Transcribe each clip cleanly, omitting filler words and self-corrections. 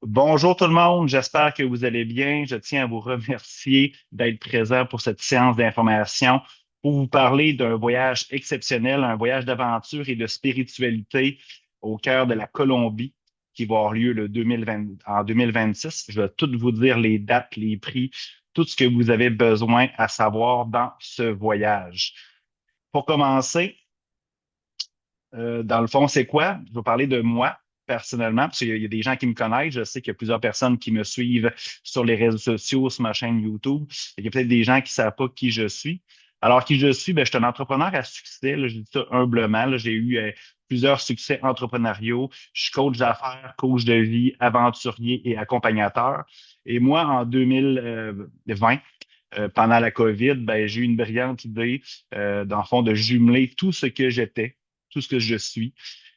Bonjour tout le monde, j'espère que vous allez bien. Je tiens à vous remercier d'être présent pour cette séance d'information pour vous parler d'un voyage exceptionnel, un voyage d'aventure et de spiritualité au cœur de la Colombie qui va avoir lieu le 2020, en 2026. Je vais tout vous dire les dates, les prix, tout ce que vous avez besoin à savoir dans ce voyage. Pour commencer, dans le fond, c'est quoi? Je vais parler de moi personnellement, parce qu'il y a des gens qui me connaissent. Je sais qu'il y a plusieurs personnes qui me suivent sur les réseaux sociaux, sur ma chaîne YouTube. Il y a peut-être des gens qui ne savent pas qui je suis. Alors, qui je suis, ben, je suis un entrepreneur à succès. Là, je dis ça humblement. Là. J'ai eu plusieurs succès entrepreneuriaux. Je suis coach d'affaires, coach de vie, aventurier et accompagnateur. Et moi, en 2020, pendant la COVID, ben, j'ai eu une brillante idée, dans le fond, de jumeler tout ce que j'étais, tout ce que je suis,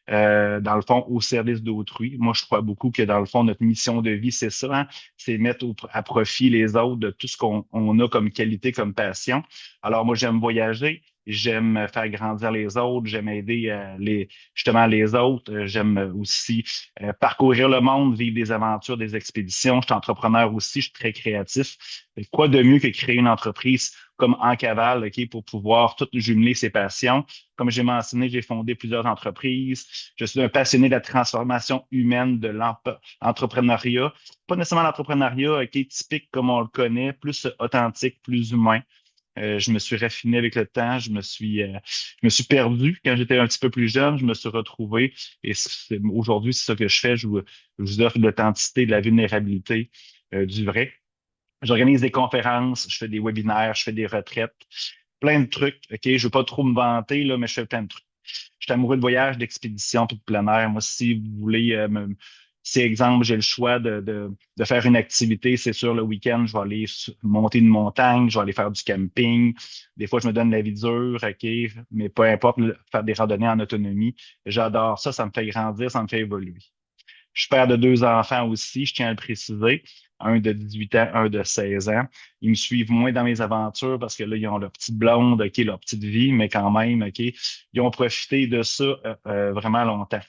dans le fond, au service d'autrui. Moi, je crois beaucoup que, dans le fond, notre mission de vie, c'est ça, hein, c'est mettre à profit les autres de tout ce qu'on a comme qualité, comme passion. Alors, moi, j'aime voyager. J'aime faire grandir les autres, j'aime aider justement les autres. J'aime aussi parcourir le monde, vivre des aventures, des expéditions. Je suis entrepreneur aussi, je suis très créatif. Quoi de mieux que créer une entreprise comme En Cavale, OK, pour pouvoir tout jumeler ses passions. Comme j'ai mentionné, j'ai fondé plusieurs entreprises. Je suis un passionné de la transformation humaine, de l'entrepreneuriat. Pas nécessairement l'entrepreneuriat, OK, typique comme on le connaît, plus authentique, plus humain. Je me suis raffiné avec le temps, je me suis perdu quand j'étais un petit peu plus jeune, je me suis retrouvé et aujourd'hui, c'est ça que je fais. Je vous offre de l'authenticité, de la vulnérabilité, du vrai. J'organise des conférences, je fais des webinaires, je fais des retraites, plein de trucs. OK, je veux pas trop me vanter, là, mais je fais plein de trucs. Je suis amoureux de voyage, d'expédition puis de plein air. Moi, si vous voulez, si exemple, j'ai le choix de faire une activité, c'est sûr, le week-end, je vais aller monter une montagne, je vais aller faire du camping. Des fois, je me donne la vie dure, OK, mais peu importe, faire des randonnées en autonomie. J'adore ça, ça me fait grandir, ça me fait évoluer. Je suis père de deux enfants aussi, je tiens à le préciser. Un de 18 ans, un de 16 ans. Ils me suivent moins dans mes aventures parce que là, ils ont leur petite blonde, OK, leur petite vie, mais quand même, OK, ils ont profité de ça vraiment longtemps.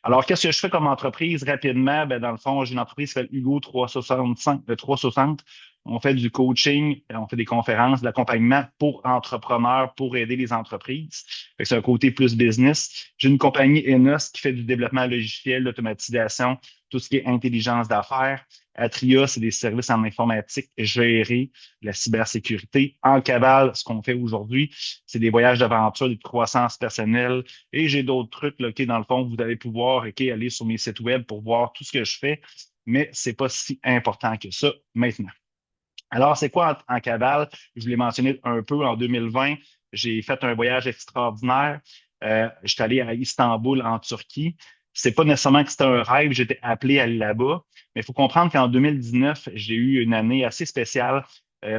Alors, qu'est-ce que je fais comme entreprise rapidement? Ben, dans le fond, j'ai une entreprise qui s'appelle Hugo 365, 360. On fait du coaching, on fait des conférences, de l'accompagnement pour entrepreneurs, pour aider les entreprises. Fait que c'est un côté plus business. J'ai une compagnie Enos qui fait du développement logiciel, l'automatisation, tout ce qui est intelligence d'affaires. Atria, c'est des services en informatique gérés, la cybersécurité. En Cavale, ce qu'on fait aujourd'hui, c'est des voyages d'aventure, des croissances personnelles. Et j'ai d'autres trucs, là, OK, dans le fond, vous allez pouvoir, OK, aller sur mes sites web pour voir tout ce que je fais, mais c'est pas si important que ça maintenant. Alors, c'est quoi en cavale? Je vous l'ai mentionné un peu en 2020. J'ai fait un voyage extraordinaire. Je suis allé à Istanbul, en Turquie. C'est pas nécessairement que c'était un rêve, j'étais appelé à aller là-bas. Mais il faut comprendre qu'en 2019, j'ai eu une année assez spéciale,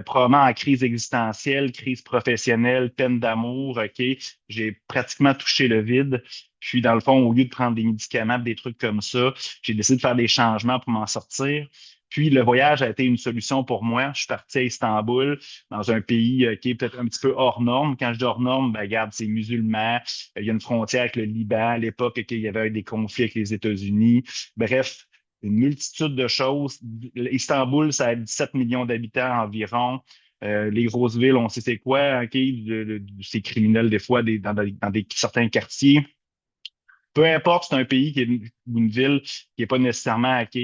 probablement en crise existentielle, crise professionnelle, peine d'amour, OK? J'ai pratiquement touché le vide. Puis, dans le fond, au lieu de prendre des médicaments, des trucs comme ça, j'ai décidé de faire des changements pour m'en sortir. Puis le voyage a été une solution pour moi. Je suis parti à Istanbul, dans un pays qui est peut-être un petit peu hors norme. Quand je dis hors norme, ben, regarde, c'est musulman. Il y a une frontière avec le Liban. À l'époque, il y avait des conflits avec les États-Unis. Bref, une multitude de choses. Istanbul, ça a 17 millions d'habitants environ. Les grosses villes, on sait c'est quoi, OK? C'est criminel des fois dans certains quartiers. Peu importe, c'est un pays ou une ville qui n'est pas nécessairement OK,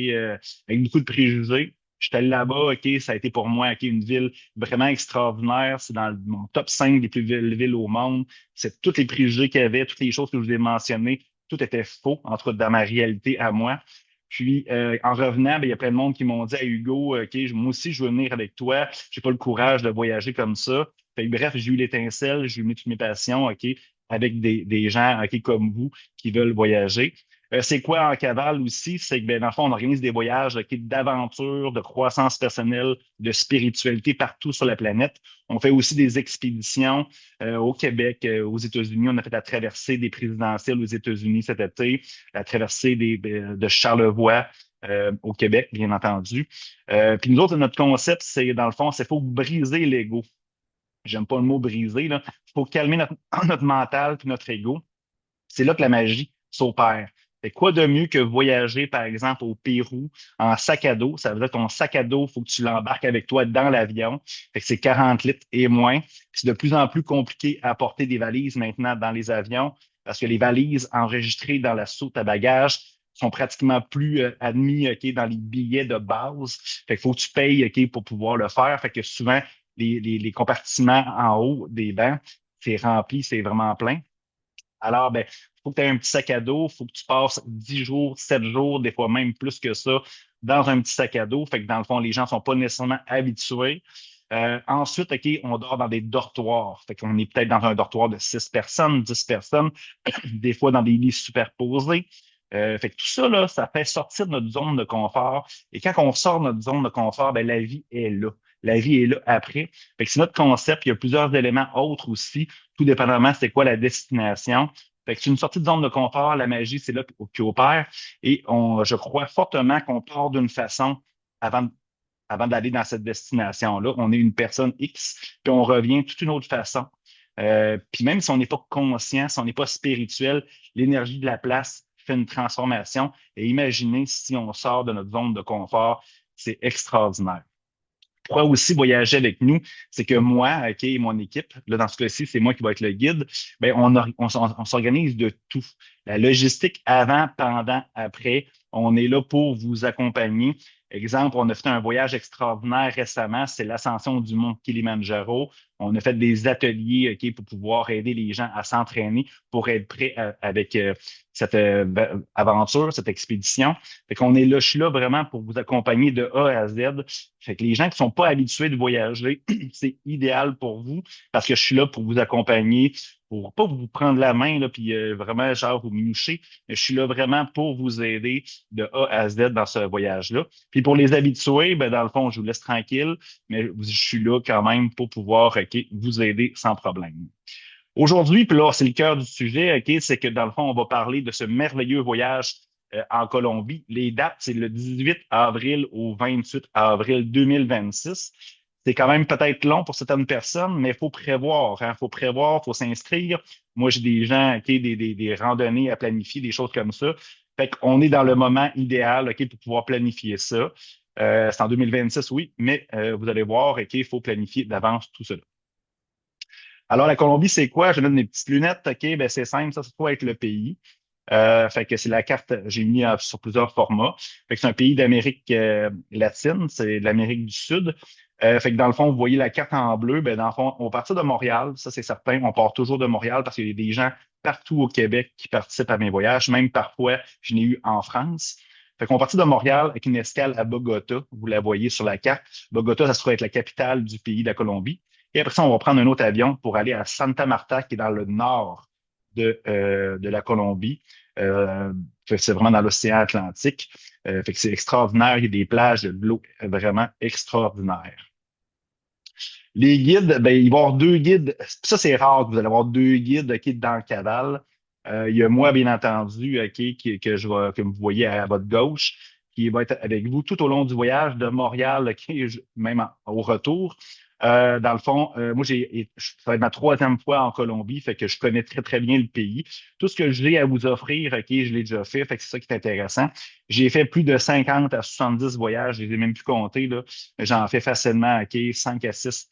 avec beaucoup de préjugés. Je suis allé là-bas, OK, ça a été pour moi OK, une ville vraiment extraordinaire. C'est dans mon top 5 des plus belles villes au monde. C'est tous les préjugés qu'il y avait, toutes les choses que je vous ai mentionnées, tout était faux, entre autres dans ma réalité à moi. Puis en revenant, ben, il y a plein de monde qui m'ont dit à Hugo, OK, moi aussi, je veux venir avec toi. J'ai pas le courage de voyager comme ça. Fait que, bref, j'ai eu l'étincelle, j'ai mis toutes mes passions, OK, avec des gens OK, comme vous qui veulent voyager. C'est quoi en cavale aussi? C'est que, ben, dans le fond, on organise des voyages OK, d'aventure, de croissance personnelle, de spiritualité partout sur la planète. On fait aussi des expéditions au Québec, aux États-Unis. On a fait la traversée des présidentielles aux États-Unis cet été, la traversée de Charlevoix. Au Québec, bien entendu. Puis nous autres, notre concept, c'est dans le fond, c'est faut briser l'ego. J'aime pas le mot briser, là. Il faut calmer notre, notre mental puis notre ego. C'est là que la magie s'opère. Fait que quoi de mieux que voyager, par exemple, au Pérou en sac à dos? Ça veut dire que ton sac à dos, il faut que tu l'embarques avec toi dans l'avion. Fait que c'est 40 litres et moins. Puis c'est de plus en plus compliqué à porter des valises maintenant dans les avions parce que les valises enregistrées dans la soute à bagages sont pratiquement plus admis OK, dans les billets de base. Fait qu'il faut que tu payes OK, pour pouvoir le faire. Fait que souvent, les compartiments en haut des bancs, c'est rempli, c'est vraiment plein. Alors, ben, faut que tu aies un petit sac à dos, faut que tu passes 10 jours, 7 jours, des fois même plus que ça, dans un petit sac à dos. Fait que dans le fond, les gens sont pas nécessairement habitués. Ensuite, OK, on dort dans des dortoirs. Fait qu'on est peut-être dans un dortoir de 6 personnes, 10 personnes, des fois dans des lits superposés. Fait que tout ça, là, ça fait sortir de notre zone de confort. Et quand on sort de notre zone de confort, ben, la vie est là. La vie est là après. Fait que c'est notre concept. Il y a plusieurs éléments autres aussi, tout dépendamment c'est quoi la destination. Fait que c'est une sortie de zone de confort. La magie, c'est là qui opère. Et je crois fortement qu'on part d'une façon avant, avant d'aller dans cette destination-là. On est une personne X, puis on revient toute une autre façon. Puis même si on n'est pas conscient, si on n'est pas spirituel, l'énergie de la place fait une transformation. Et imaginez si on sort de notre zone de confort, c'est extraordinaire. Pourquoi aussi voyager avec nous, c'est que moi, OK, et mon équipe, là, dans ce cas-ci, c'est moi qui vais être le guide, ben, on s'organise de tout. La logistique avant, pendant, après, on est là pour vous accompagner. Exemple, on a fait un voyage extraordinaire récemment, c'est l'ascension du mont Kilimandjaro. On a fait des ateliers, OK, pour pouvoir aider les gens à s'entraîner pour être prêts avec cette aventure, cette expédition. Fait qu'on est là, je suis là vraiment pour vous accompagner de A à Z. Fait que les gens qui sont pas habitués de voyager, c'est idéal pour vous parce que je suis là pour vous accompagner, pour pas vous prendre la main là, puis vraiment genre vous moucher, mais je suis là vraiment pour vous aider de A à Z dans ce voyage-là. Puis pour les habitués, ben dans le fond, je vous laisse tranquille, mais je suis là quand même pour pouvoir OK, vous aider sans problème. Aujourd'hui, puis là, c'est le cœur du sujet, OK, c'est que dans le fond, on va parler de ce merveilleux voyage en Colombie. Les dates, c'est le 18 avril au 28 avril 2026. C'est quand même peut-être long pour certaines personnes, mais il faut prévoir, hein, faut prévoir, faut s'inscrire. Moi, j'ai des gens, OK, des randonnées à planifier, des choses comme ça. Fait qu'on est dans le moment idéal, OK, pour pouvoir planifier ça. C'est en 2026, oui, mais vous allez voir, OK, il faut planifier d'avance tout cela. Alors, la Colombie, c'est quoi? Je donne des petites lunettes. OK, ben c'est simple, ça doit être le pays. Fait que c'est la carte, j'ai mis sur plusieurs formats. Fait que c'est un pays d'Amérique latine, c'est l'Amérique du Sud. Fait que dans le fond, vous voyez la carte en bleu, ben dans le fond, on part de Montréal, ça c'est certain, on part toujours de Montréal parce qu'il y a des gens partout au Québec qui participent à mes voyages, même parfois, je n'ai eu en France. Fait qu'on partit de Montréal avec une escale à Bogota, vous la voyez sur la carte. Bogota, ça se trouve être la capitale du pays de la Colombie. Et après ça, on va prendre un autre avion pour aller à Santa Marta, qui est dans le nord de la Colombie. Fait que c'est vraiment dans l'océan Atlantique. Fait que c'est extraordinaire. Il y a des plages de l'eau vraiment extraordinaires. Les guides, ben, il va y avoir deux guides. Ça, c'est rare que vous allez avoir deux guides OK, dans le Caval. Il y a moi, bien entendu, OK, que vous voyez à votre gauche, qui va être avec vous tout au long du voyage de Montréal, OK, même au retour. Dans le fond, moi, ça va être ma troisième fois en Colombie, fait que je connais très, très bien le pays. Tout ce que j'ai à vous offrir, OK, je l'ai déjà fait, fait que c'est ça qui est intéressant. J'ai fait plus de 50 à 70 voyages, je les ai même plus comptés, là. J'en fais facilement, OK, 5 à 6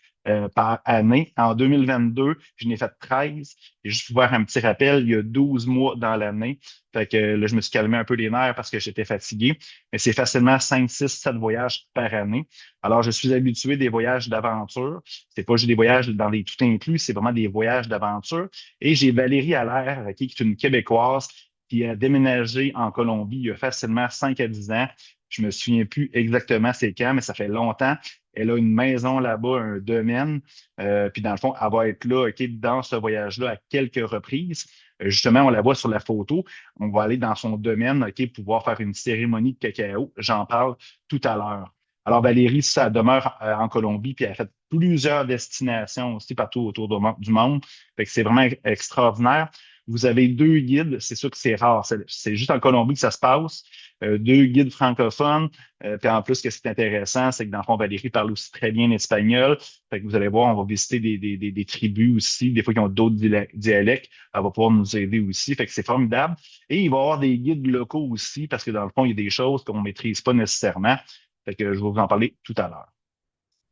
par année. En 2022, je n'ai fait 13. Et juste pour faire un petit rappel, il y a 12 mois dans l'année. Fait que là, je me suis calmé un peu les nerfs parce que j'étais fatigué. Mais c'est facilement 5, 6, 7 voyages par année. Alors, je suis habitué des voyages d'aventure. C'est pas juste des voyages dans des tout inclus, c'est vraiment des voyages d'aventure. Et j'ai Valérie Allaire, qui est une Québécoise qui a déménagé en Colombie il y a facilement 5 à 10 ans. Je me souviens plus exactement c'est quand, mais ça fait longtemps. Elle a une maison là-bas, un domaine. Puis dans le fond, elle va être là, OK, dans ce voyage-là à quelques reprises. Justement, on la voit sur la photo. On va aller dans son domaine, OK, pouvoir faire une cérémonie de cacao. J'en parle tout à l'heure. Alors, Valérie, ça demeure en Colombie, puis elle a fait plusieurs destinations aussi partout autour du monde. Fait que c'est vraiment extraordinaire. vous avez deux guides, c'est sûr que c'est rare, c'est juste en Colombie que ça se passe, deux guides francophones, puis en plus, ce que c'est intéressant, c'est que dans le fond, Valérie parle aussi très bien l'espagnol, fait que vous allez voir, on va visiter des tribus aussi, des fois qui ont d'autres dialectes, elle va pouvoir nous aider aussi, fait que c'est formidable. Et il va y avoir des guides locaux aussi, parce que dans le fond, il y a des choses qu'on ne maîtrise pas nécessairement, fait que je vais vous en parler tout à l'heure.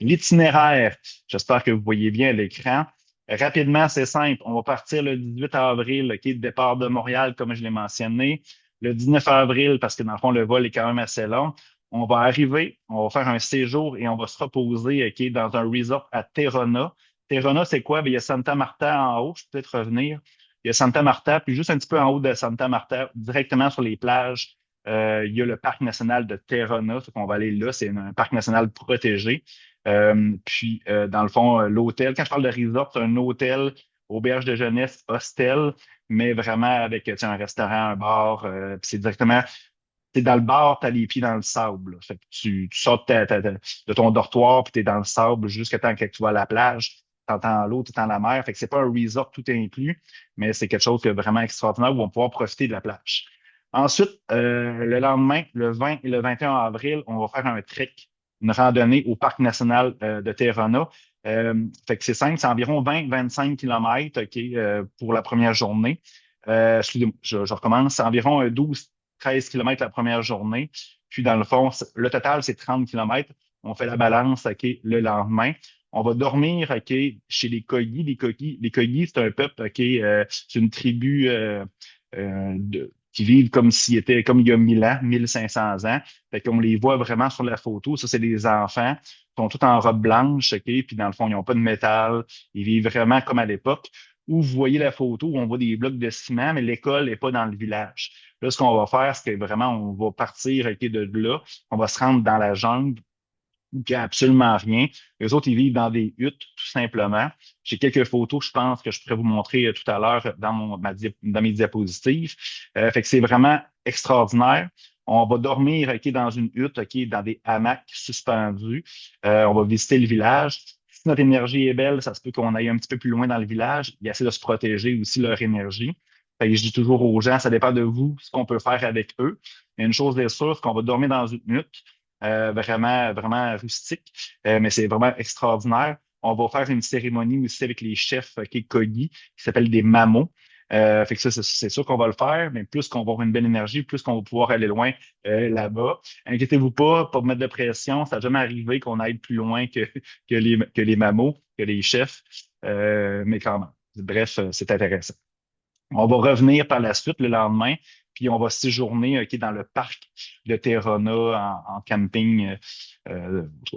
L'itinéraire, j'espère que vous voyez bien à l'écran. Rapidement, c'est simple. On va partir le 18 avril, qui est le départ de Montréal, comme je l'ai mentionné. Le 19 avril, parce que dans le fond, le vol est quand même assez long. On va arriver, on va faire un séjour et on va se reposer, dans un resort à Terrona. Terrona, c'est quoi? Bien, il y a Santa Marta en haut. Je peux peut-être revenir. Il y a Santa Marta, puis juste un petit peu en haut de Santa Marta, directement sur les plages, il y a le parc national de Terrona. On va aller là. C'est un parc national protégé. Dans le fond, l'hôtel, quand je parle de resort, c'est un hôtel, auberge de jeunesse, hostel, mais vraiment avec un restaurant, un bar. Puis c'est directement, t'es dans le bar, t'as les pieds dans le sable. Là. Fait que tu sors de ton dortoir, puis t'es dans le sable jusqu'à temps que tu vas à la plage. T'entends l'eau, t'entends la mer. Fait que c'est pas un resort tout inclus, mais c'est quelque chose de vraiment extraordinaire où on va pouvoir profiter de la plage. Ensuite, le lendemain, le 20 et le 21 avril, on va faire un trek, une randonnée au parc national de Terrana. Fait que c'est simple, c'est environ 20-25 km pour la première journée. Excusez-moi, je recommence. C'est environ 12-13 km la première journée. Puis dans le fond, le total, c'est 30 km. On fait la balance le lendemain. On va dormir chez les Kogi. Les Kogi, c'est un peuple, c'est une tribu qui vivent comme s'ils étaient comme il y a 1000 ans, 1500 ans. Fait qu'on les voit vraiment sur la photo. Ça, c'est des enfants. Ils sont tous en robe blanche, puis dans le fond, ils n'ont pas de métal. Ils vivent vraiment comme à l'époque où vous voyez la photo où on voit des blocs de ciment, mais l'école n'est pas dans le village. Là, ce qu'on va faire, c'est que vraiment, on va partir de là. On va se rendre dans la jungle où il n'y a absolument rien. Les autres, ils vivent dans des huttes, tout simplement. J'ai quelques photos, je pense, que je pourrais vous montrer tout à l'heure dans mes diapositives. Fait que c'est vraiment extraordinaire. On va dormir dans une hutte, dans des hamacs suspendus. On va visiter le village. Si notre énergie est belle, ça se peut qu'on aille un petit peu plus loin dans le village. Ils essaient de se protéger aussi leur énergie. Fait que je dis toujours aux gens, ça dépend de vous, ce qu'on peut faire avec eux. Mais une chose est sûre, c'est qu'on va dormir dans une hutte vraiment, vraiment rustique, mais c'est vraiment extraordinaire. On va faire une cérémonie aussi avec les chefs Kogi, qui s'appellent des mamos. Fait que ça, c'est sûr qu'on va le faire, mais plus qu'on va avoir une belle énergie, plus qu'on va pouvoir aller loin là-bas. Inquiétez-vous pas mettre de pression. Ça n'a jamais arrivé qu'on aille plus loin que les mamos, que les chefs, mais quand même. Bref, c'est intéressant. On va revenir par la suite le lendemain, puis on va séjourner dans le parc de Terrana en camping.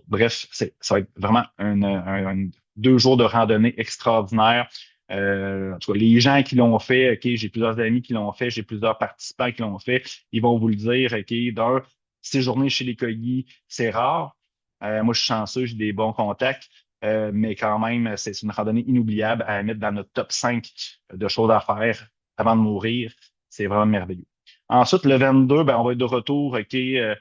Bref, ça va être vraiment 2 jours de randonnée extraordinaire. En tout cas, les gens qui l'ont fait, j'ai plusieurs amis qui l'ont fait, j'ai plusieurs participants qui l'ont fait, ils vont vous le dire, séjourner chez les Kogi, c'est rare. Moi, je suis chanceux, j'ai des bons contacts. Mais quand même, c'est une randonnée inoubliable à mettre dans notre top 5 de choses à faire avant de mourir. C'est vraiment merveilleux. Ensuite, le 22, ben, on va être de retour, le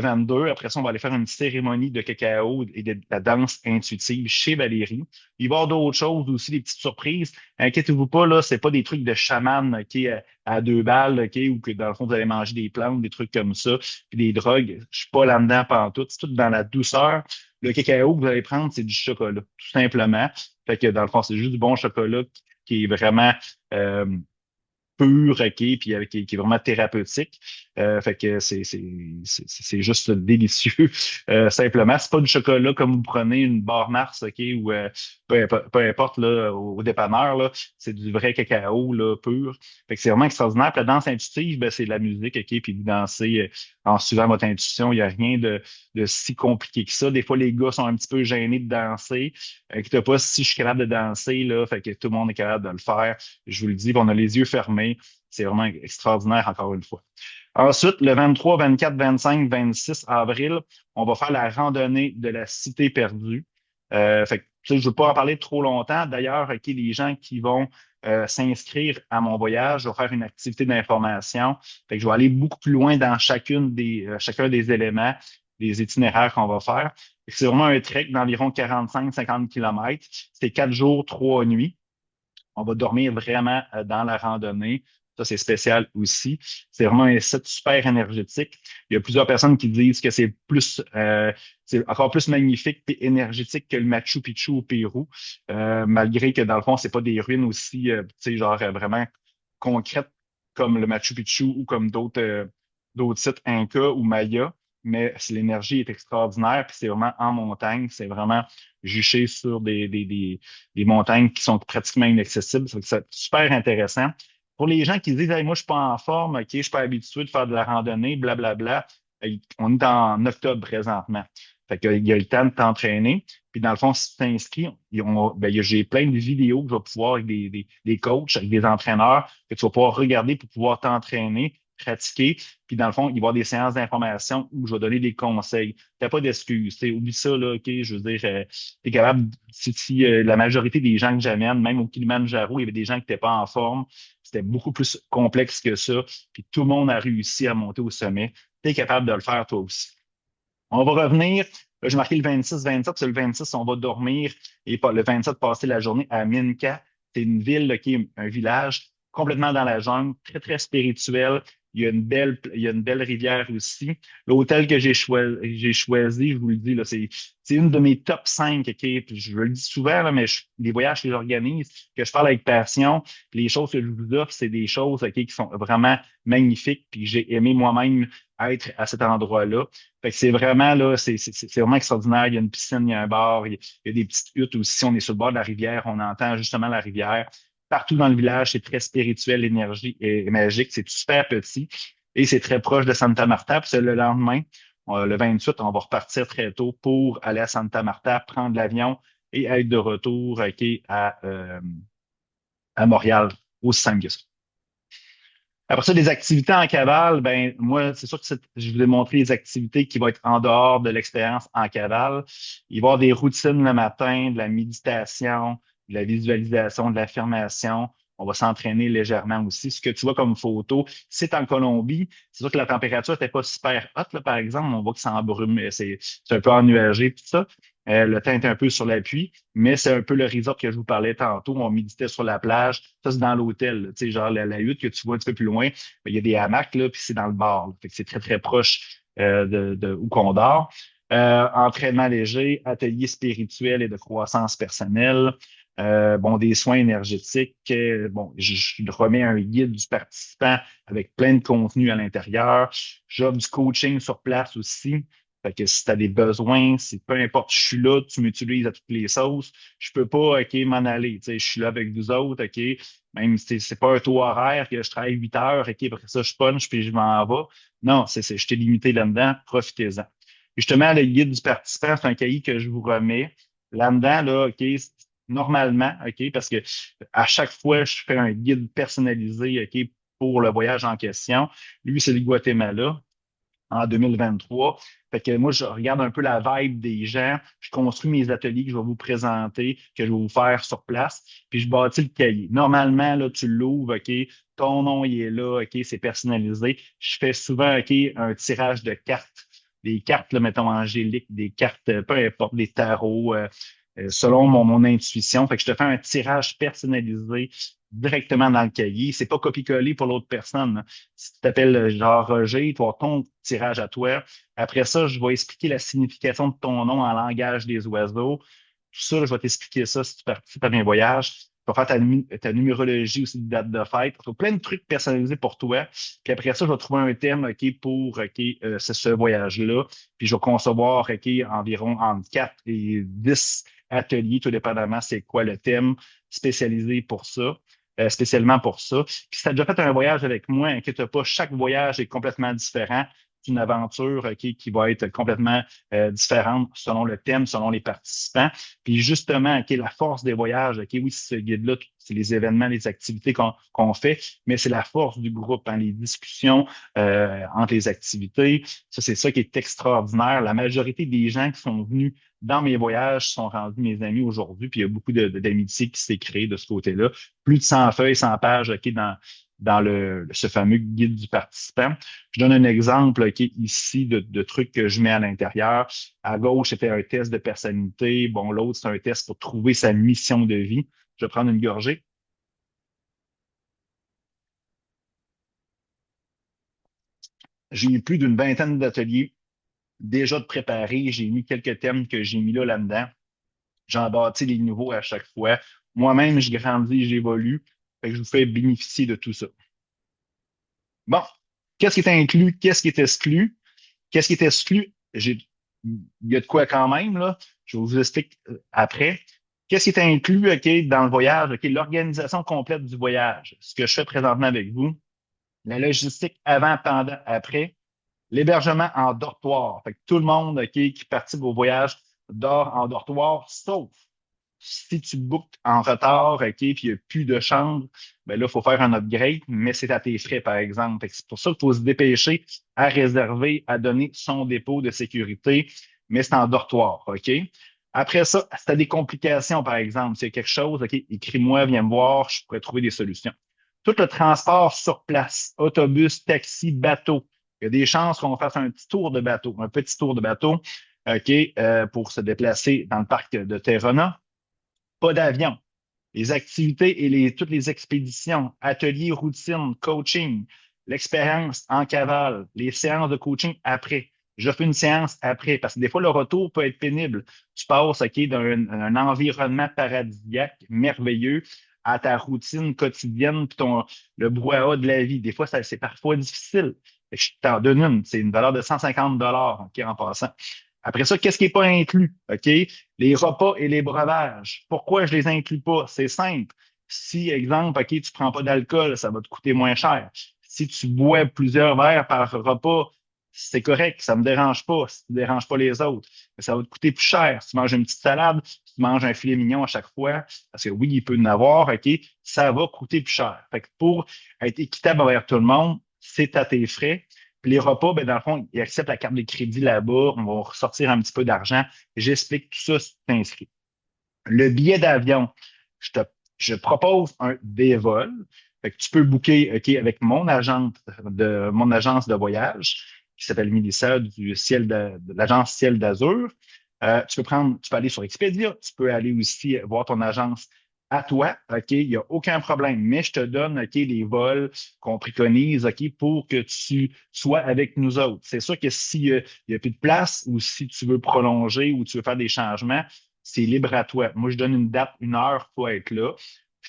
22. Après ça, on va aller faire une cérémonie de cacao et de la danse intuitive chez Valérie. Il va y avoir d'autres choses aussi, des petites surprises. Inquiétez-vous pas, là, c'est pas des trucs de chaman, à 2 balles, ou que dans le fond, vous allez manger des plantes, des trucs comme ça, puis des drogues. Je suis pas là-dedans pantoute. C'est tout dans la douceur. Le cacao que vous allez prendre, c'est du chocolat, tout simplement. Fait que dans le fond, c'est juste du bon chocolat qui est vraiment euh, pur, puis qui est vraiment thérapeutique. Fait que c'est juste délicieux. Simplement, c'est pas du chocolat comme vous prenez une barre Mars, ou peu importe là, au dépanneur, là, c'est du vrai cacao là, pur. Fait que c'est vraiment extraordinaire. Puis la danse intuitive, ben, c'est de la musique, puis vous dansez en suivant votre intuition. Il n'y a rien de si compliqué que ça. Des fois, les gars sont un petit peu gênés de danser. Inquiète pas, si je suis capable de danser, là, fait que tout le monde est capable de le faire. Je vous le dis, on a les yeux fermés. C'est vraiment extraordinaire, encore une fois. Ensuite, le 23, 24, 25, 26 avril, on va faire la randonnée de la Cité perdue. Fait que, je ne veux pas en parler trop longtemps. D'ailleurs, les gens qui vont s'inscrire à mon voyage, je vais faire une activité d'information. Fait que je vais aller beaucoup plus loin dans chacun des éléments, des itinéraires qu'on va faire. C'est vraiment un trek d'environ 45-50 km. C'est 4 jours, 3 nuits. On va dormir vraiment dans la randonnée. Ça, c'est spécial aussi. C'est vraiment un site super énergétique. Il y a plusieurs personnes qui disent que c'est encore plus magnifique et énergétique que le Machu Picchu au Pérou, malgré que dans le fond, c'est pas des ruines aussi, tu sais, genre vraiment concrètes comme le Machu Picchu ou comme d'autres sites Inca ou Maya, mais l'énergie est extraordinaire, puis c'est vraiment en montagne, c'est vraiment juché sur des montagnes qui sont pratiquement inaccessibles. C'est super intéressant. Pour les gens qui disent, hey, moi, je suis pas en forme, OK, je suis pas habitué de faire de la randonnée, blablabla, on est en octobre présentement. Fait qu'il y a le temps de t'entraîner. Puis dans le fond, si tu t'inscris, j'ai plein de vidéos que je vais pouvoir avec des coachs, avec des entraîneurs, que tu vas pouvoir regarder pour pouvoir t'entraîner, pratiquer. Puis dans le fond, il va y avoir des séances d'information où je vais donner des conseils. T'as pas d'excuses. Oublie ça, là, OK? Je veux dire, t'es capable, si la majorité des gens que j'amène, même au Kilimanjaro, il y avait des gens qui n'étaient pas en forme. C'était beaucoup plus complexe que ça. Puis tout le monde a réussi à monter au sommet. Tu es capable de le faire toi aussi. On va revenir. Là, j'ai marqué le 26-27. C'est le 26, on va dormir et le 27, passer la journée à Minka. C'est une ville là, qui est un village complètement dans la jungle, très, très spirituel. Il y a une belle rivière aussi. L'hôtel que j'ai choisi, je vous le dis, là, c'est une de mes top 5, OK? Puis je le dis souvent, là, mais les voyages que j'organise, que je parle avec passion, puis les choses que je vous offre, c'est des choses, OK, qui sont vraiment magnifiques, puis que j'ai aimé moi-même être à cet endroit-là. Fait que c'est vraiment là, c'est vraiment extraordinaire. Il y a une piscine, il y a un bar, il y a des petites huttes aussi. On est sur le bord de la rivière, on entend justement la rivière. Partout dans le village, c'est très spirituel, l'énergie est magique, c'est super petit et c'est très proche de Santa Marta. Puis c'est le lendemain, le 28, on va repartir très tôt pour aller à Santa Marta, prendre l'avion et être de retour OK, à Montréal, aussi simple que ça. Après ça, les activités en cavale, ben moi, c'est sûr que je vous ai montré les activités qui vont être en dehors de l'expérience en cavale. Il va y avoir des routines le matin, de la méditation, de la visualisation, de l'affirmation. On va s'entraîner légèrement aussi. Ce que tu vois comme photo, c'est en Colombie. C'est sûr que la température n'était pas super haute, là, par exemple. On voit que ça embrume, c'est un peu ennuagé, tout ça. Le temps est un peu sur la pluie, mais c'est un peu le resort que je vous parlais tantôt. On méditait sur la plage. Ça, c'est dans l'hôtel. Tu sais, genre la hutte que tu vois un petit peu plus loin, ben, il y a des hamacs, là, puis c'est dans le bar. Là. Fait que c'est très, très proche de où qu'on dort. Entraînement léger, atelier spirituel et de croissance personnelle. Bon, des soins énergétiques. Bon, je remets un guide du participant avec plein de contenu à l'intérieur. J'offre du coaching sur place aussi. Fait que si tu as des besoins, si peu importe, je suis là, tu m'utilises à toutes les sauces. Je peux pas, OK, m'en aller. Tu sais, je suis là avec vous autres, OK. Même si c'est pas un taux horaire que je travaille 8 heures, OK, après ça, je punch puis je m'en vais. Non, je t'ai limité là-dedans, profitez-en. Justement, le guide du participant, c'est un cahier que je vous remets. Là-dedans, là, OK, normalement, OK, parce que à chaque fois, je fais un guide personnalisé, OK, pour le voyage en question. Lui, c'est le Guatemala en 2023. Fait que moi, je regarde un peu la vibe des gens, je construis mes ateliers que je vais vous présenter, que je vais vous faire sur place, puis je bâtis le cahier. Normalement, là, tu l'ouvres, OK, ton nom, il est là, OK, c'est personnalisé. Je fais souvent, OK, un tirage de cartes, des cartes, là, mettons, angéliques, des cartes, peu importe, des tarots, selon mon intuition. Fait que je te fais un tirage personnalisé directement dans le cahier. C'est pas copier-coller pour l'autre personne, là. Si tu t'appelles genre Roger, tu vas avoir ton tirage à toi. Après ça, je vais expliquer la signification de ton nom en langage des oiseaux. Tout ça, je vais t'expliquer ça si tu participes à mes voyages. Tu vas faire ta numérologie aussi de date de fête. Tu plein de trucs personnalisés pour toi. Puis après ça, je vais trouver un thème OK, pour OK, ce voyage-là. Puis je vais concevoir OK, environ entre 4 et 10 ateliers, tout dépendamment c'est quoi le thème spécialisé pour ça spécialement pour ça. Puis si tu as déjà fait un voyage avec moi, inquiète pas, chaque voyage est complètement différent. C'est une aventure qui va être complètement différente selon le thème, selon les participants. Puis justement, la force des voyages, oui, ce guide-là, c'est les événements, les activités qu'on fait, mais c'est la force du groupe, hein, les discussions entre les activités. Ça, c'est ça qui est extraordinaire. La majorité des gens qui sont venus dans mes voyages sont rendus mes amis aujourd'hui, puis il y a beaucoup d'amitié qui s'est créée de ce côté-là. Plus de 100 feuilles, 100 pages dans ce fameux guide du participant. Je donne un exemple ici de trucs que je mets à l'intérieur. À gauche, c'était un test de personnalité. Bon, l'autre, c'est un test pour trouver sa mission de vie. Je vais prendre une gorgée. J'ai eu plus d'une vingtaine d'ateliers déjà de préparés. J'ai mis quelques thèmes que j'ai mis là-dedans. J'en bâtis les nouveaux à chaque fois. Moi-même, je grandis, j'évolue. Fait que je vous fais bénéficier de tout ça. Bon, qu'est-ce qui est inclus? Qu'est-ce qui est exclu? Qu'est-ce qui est exclu? Il y a de quoi quand même, là. Je vous explique après. Qu'est-ce qui est inclus, OK, dans le voyage? OK, l'organisation complète du voyage. Ce que je fais présentement avec vous. La logistique avant, pendant, après. L'hébergement en dortoir. Fait que tout le monde, OK, qui participe au voyage dort en dortoir, sauf si tu bookes en retard, OK, puis il n'y a plus de chambre, ben là, il faut faire un upgrade, mais c'est à tes frais, par exemple. Fait que c'est pour ça qu'il faut se dépêcher à réserver, à donner son dépôt de sécurité, mais c'est en dortoir, OK? Après ça, si tu as des complications, par exemple, s'il y a quelque chose, OK, écris-moi, viens me voir, je pourrais trouver des solutions. Tout le transport sur place, autobus, taxi, bateau. Il y a des chances qu'on fasse un petit tour de bateau, un petit tour de bateau, OK, pour se déplacer dans le parc de Terrana. Pas d'avion. Les activités et toutes les expéditions, ateliers, routines, coaching, l'expérience en cavale, les séances de coaching après. Je fais une séance après parce que des fois, le retour peut être pénible. Tu passes, OK, d'un un environnement paradisiaque, merveilleux, à ta routine quotidienne, puis le brouhaha de la vie. Des fois, c'est parfois difficile. Fait que je t'en donne une. C'est une valeur de 150 OK, en passant. Après ça, qu'est-ce qui n'est pas inclus? OK? Les repas et les breuvages. Pourquoi je les inclus pas? C'est simple. Si, exemple, OK, tu prends pas d'alcool, ça va te coûter moins cher. Si tu bois plusieurs verres par repas, c'est correct, ça me dérange pas, ça ne dérange pas les autres. Mais ça va te coûter plus cher. Si tu manges une petite salade, si tu manges un filet mignon à chaque fois, parce que oui, il peut y en avoir, OK, ça va coûter plus cher. Fait que pour être équitable envers tout le monde, c'est à tes frais. Puis les repas, ben, dans le fond, ils acceptent la carte de crédit là-bas. On va ressortir un petit peu d'argent. J'explique tout ça si tu t'inscris. Le billet d'avion, je te, je propose un dévol. Fait que tu peux booker, OK, avec mon agence de voyage, qui s'appelle Mélissa de l'agence Ciel d'Azur. Tu peux aller sur Expedia, tu peux aller aussi voir ton agence à toi, OK, il n'y a aucun problème, mais je te donne, OK, les vols qu'on préconise, OK, pour que tu sois avec nous autres. C'est sûr que s'il n'y a plus de place ou si tu veux prolonger ou tu veux faire des changements, c'est libre à toi. Moi, je donne une date, une heure pour être là.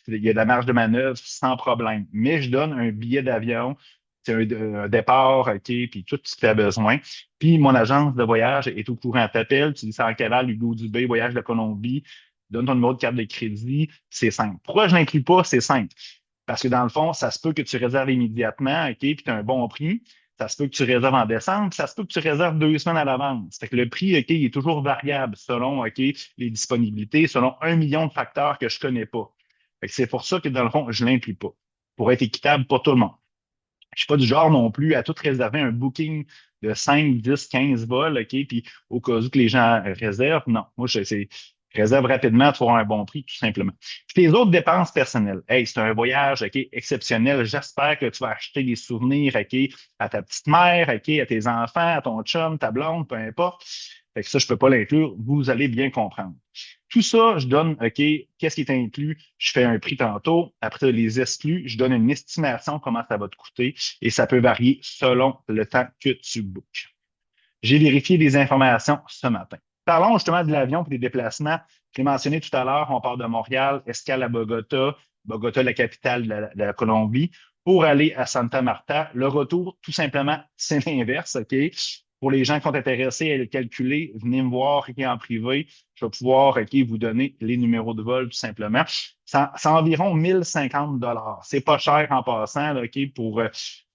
Il y a de la marge de manœuvre sans problème. Mais je donne un billet d'avion, c'est un départ, OK, puis tout ce que tu as besoin. Puis mon agence de voyage est au courant. T'appelles, tu dis c'est en cavale, Hugo Dubé, voyage de Colombie, donne ton numéro de carte de crédit, c'est simple. Pourquoi je l'inclus pas? C'est simple. Parce que dans le fond, ça se peut que tu réserves immédiatement, OK, puis tu as un bon prix. Ça se peut que tu réserves en décembre, ça se peut que tu réserves 2 semaines à l'avance. Fait que le prix, OK, il est toujours variable selon, OK, les disponibilités, selon 1 million de facteurs que je connais pas. Fait que c'est pour ça que, dans le fond, je l'inclus pas. Pour être équitable pour tout le monde. Je suis pas du genre non plus à tout réserver un booking de 5, 10, 15 vols, OK, puis au cas où que les gens réservent, non. Moi, c'est réserve rapidement, tu auras un bon prix, tout simplement. Puis les autres dépenses personnelles. Hey, c'est un voyage, OK, exceptionnel. J'espère que tu vas acheter des souvenirs, OK, à ta petite mère, OK, à tes enfants, à ton chum, ta blonde, peu importe. Fait que ça, je peux pas l'inclure. Vous allez bien comprendre. Tout ça, je donne, OK, qu'est-ce qui est inclus? Je fais un prix tantôt. Après, les exclus, je donne une estimation comment ça va te coûter et ça peut varier selon le temps que tu bookes. J'ai vérifié les informations ce matin. Parlons justement de l'avion et des déplacements. Je l'ai mentionné tout à l'heure, on part de Montréal, escale à Bogota, Bogota, la capitale de la Colombie, pour aller à Santa Marta. Le retour, tout simplement, c'est l'inverse, OK? Pour les gens qui sont intéressés à le calculer, venez me voir OK, en privé. Je vais pouvoir OK, vous donner les numéros de vol, tout simplement. C'est environ 1050 $. C'est pas cher en passant, là, OK, pour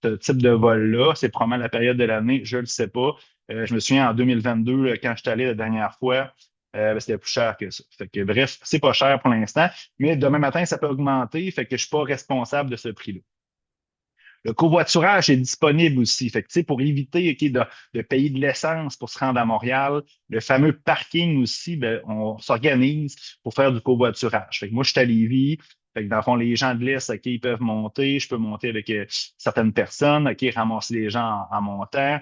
ce type de vol-là. C'est probablement la période de l'année, je ne le sais pas. Je me souviens en 2022, quand je suis allé la dernière fois, ben, c'était plus cher que ça. Fait que, bref, c'est pas cher pour l'instant, mais demain matin, ça peut augmenter, fait que je suis pas responsable de ce prix-là. Le covoiturage est disponible aussi. Fait que, tu sais, pour éviter ok, de payer de l'essence pour se rendre à Montréal, le fameux parking aussi, ben, on s'organise pour faire du covoiturage. Fait que moi, je suis à Lévis. Fait que dans le fond, les gens de l'Est, OK, ils peuvent monter. Je peux monter avec certaines personnes, OK, ramasser les gens en montant.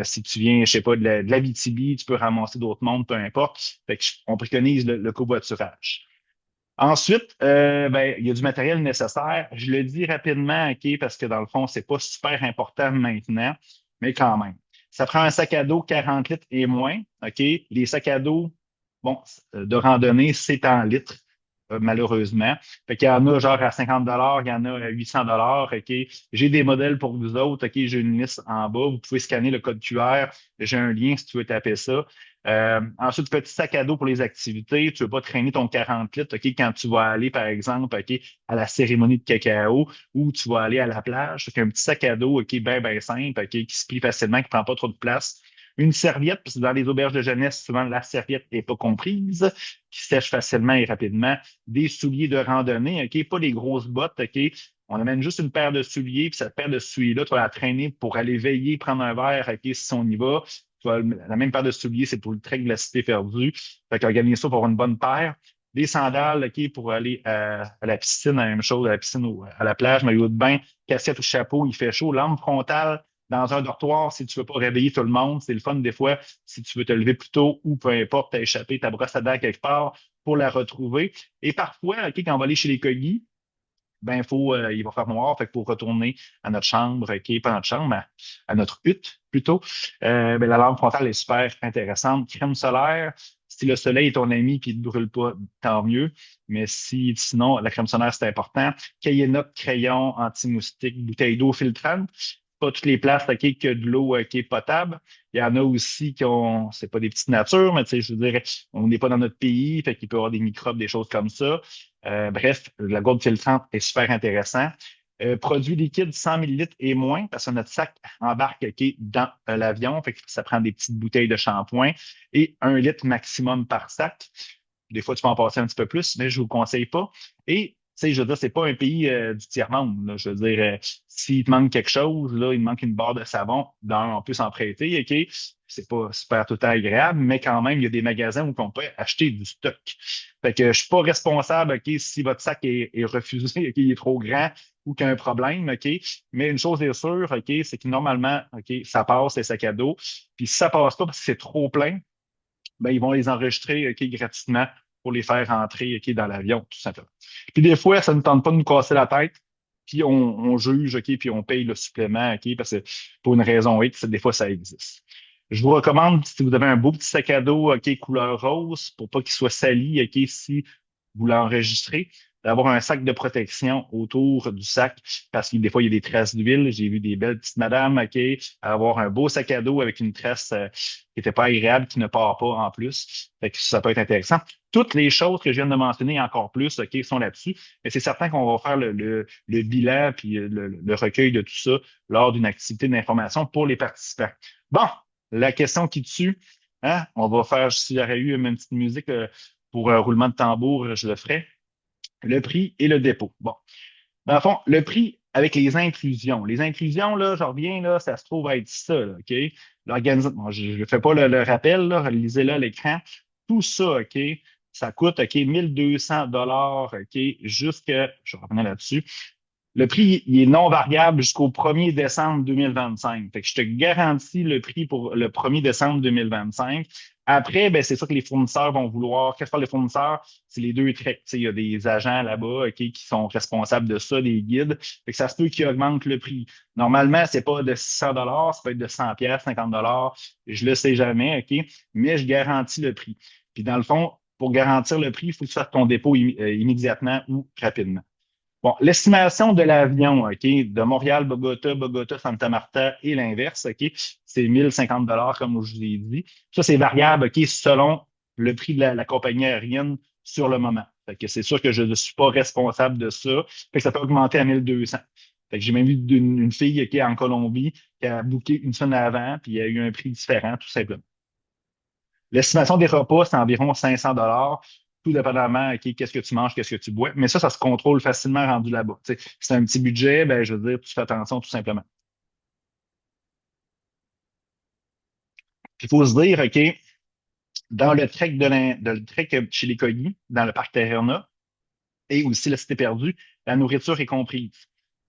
Si tu viens, je sais pas, de l'Abitibi, tu peux ramasser d'autres mondes, peu importe. Fait que on préconise le covoiturage. Ensuite, ben, il y a du matériel nécessaire. Je le dis rapidement, OK, parce que dans le fond, c'est pas super important maintenant. mais quand même. Ça prend un sac à dos 40 litres et moins, OK? Les sacs à dos, bon, de randonnée, c'est en litres, malheureusement. Fait qu'il y en a genre à 50 il y en a à 800 OK? J'ai des modèles pour vous autres, OK? J'ai une liste en bas. Vous pouvez scanner le code QR. J'ai un lien si tu veux taper ça. Ensuite, petit sac à dos pour les activités. Tu veux pas traîner ton 40 litres, OK? Quand tu vas aller, par exemple, OK, à la cérémonie de cacao ou tu vas aller à la plage. Fait qu'un petit sac à dos, OK, bien, bien simple, OK, qui se plie facilement, qui prend pas trop de place. Une serviette, parce que dans les auberges de jeunesse, souvent la serviette n'est pas comprise, qui sèche facilement et rapidement. Des souliers de randonnée, OK, pas des grosses bottes, OK. On amène juste une paire de souliers, puis cette paire de souliers-là, tu vas la traîner pour aller veiller, prendre un verre, OK, si on y va. La même paire de souliers, c'est pour le trek de la cité perdue. Fait qu'organiser ça pour avoir une bonne paire. Des sandales, OK, pour aller à la piscine, la même chose, à la piscine ou à la plage, maillot de bain, casquette ou chapeau, il fait chaud. Lampe frontale dans un dortoir si tu veux pas réveiller tout le monde. C'est le fun des fois si tu veux te lever plus tôt ou peu importe, t'as échappé ta brosse à dents quelque part pour la retrouver. Et parfois, OK, quand on va aller chez les cognis, ben, il va faire noir, fait que pour retourner à notre chambre, qui est pas notre chambre, mais à notre hutte plutôt, ben, la lampe frontale est super intéressante. Crème solaire, si le soleil est ton ami et il ne te brûle pas, tant mieux. Mais sinon, la crème solaire, c'est important. Cahier notes, crayon, anti-moustique, bouteille d'eau filtrante. Pas toutes les places OK, qui a de l'eau qui est potable. Il y en a aussi qui ont, c'est pas des petites natures, mais tu sais, je veux dire, on n'est pas dans notre pays, fait qu'il peut y avoir des microbes, des choses comme ça. Bref, la gourde filtrante est super intéressant. Produits liquides 100 millilitres et moins, parce que notre sac embarque OK, dans l'avion, fait que ça prend des petites bouteilles de shampoing et 1 litre maximum par sac. Des fois, tu peux en passer un petit peu plus, mais je ne vous conseille pas. Et, tu sais, je veux dire, c'est pas un pays du tiers-monde, là. Je veux dire, s'il te manque quelque chose, là, il te manque une barre de savon, on peut s'en prêter, OK? C'est pas super tout le temps agréable, mais quand même, il y a des magasins où on peut acheter du stock. Fait que je suis pas responsable, OK, si votre sac est refusé, OK, il est trop grand ou qu'il y a un problème, OK. Mais une chose est sûre, OK, c'est que normalement, OK, ça passe les sacs à dos. Puis si ça passe pas parce que c'est trop plein, ben, ils vont les enregistrer, OK, gratuitement pour les faire rentrer, OK, dans l'avion, tout simplement. Puis des fois, ça ne tente pas de nous casser la tête, puis on juge, OK, puis on paye le supplément, OK, parce que pour une raison X, des fois, ça existe. Je vous recommande, si vous avez un beau petit sac à dos, OK, couleur rose, pour pas qu'il soit sali, OK, si vous l'enregistrez, d'avoir un sac de protection autour du sac, parce que des fois, il y a des traces d'huile. J'ai vu des belles petites madames, OK, avoir un beau sac à dos avec une trace qui n'était pas agréable, qui ne part pas en plus. Fait que ça peut être intéressant. Toutes les choses que je viens de mentionner et encore plus, OK, sont là-dessus. Mais c'est certain qu'on va faire le bilan puis le recueil de tout ça lors d'une activité d'information pour les participants. Bon, la question qui tue, hein, on va faire, s'il y aurait eu une petite musique pour un roulement de tambour, je le ferais. Le prix et le dépôt. Bon. Dans le fond, le prix avec les inclusions. Les inclusions, là, je reviens, là, ça se trouve être ça, là, OK? L'organisation, bon, je ne fais pas le rappel, là, lisez-le à l'écran. Tout ça, OK, ça coûte, OK, 1200 OK, jusque, je revenais là-dessus, le prix, il est non variable jusqu'au 1er décembre 2025. Fait que je te garantis le prix pour le 1er décembre 2025. Après, ben, c'est sûr que les fournisseurs vont vouloir. Qu'est-ce que les fournisseurs? C'est les deux treks. Tu sais, il y a des agents là-bas, OK, qui sont responsables de ça, des guides. Fait que ça se peut qu'ils augmentent le prix. Normalement, c'est pas de 600 ça peut être de 100 50 Je le sais jamais, OK, mais je garantis le prix. Puis dans le fond, pour garantir le prix, il faut que tu fasses ton dépôt immédiatement ou rapidement. Bon, l'estimation de l'avion, OK, de Montréal, Bogota, Bogota, Santa Marta et l'inverse, OK, c'est 1050 comme je vous ai dit. Ça, c'est variable, OK, selon le prix de la compagnie aérienne sur le moment. Fait que c'est sûr que je ne suis pas responsable de ça. Fait que ça peut augmenter à 1200. Fait que j'ai même vu une fille qui est en Colombie qui a booké une semaine avant, puis il y a eu un prix différent, tout simplement. L'estimation des repas, c'est environ 500 tout dépendamment, OK, qu'est-ce que tu manges, qu'est-ce que tu bois. Mais ça se contrôle facilement rendu là-bas. Tu sais, si c'est un petit budget, ben, je veux dire, tu fais attention tout simplement. Puis il faut se dire, OK, dans le trek le trek chez les Cognis, dans le parc Terrena et aussi la Cité perdue, la nourriture est comprise.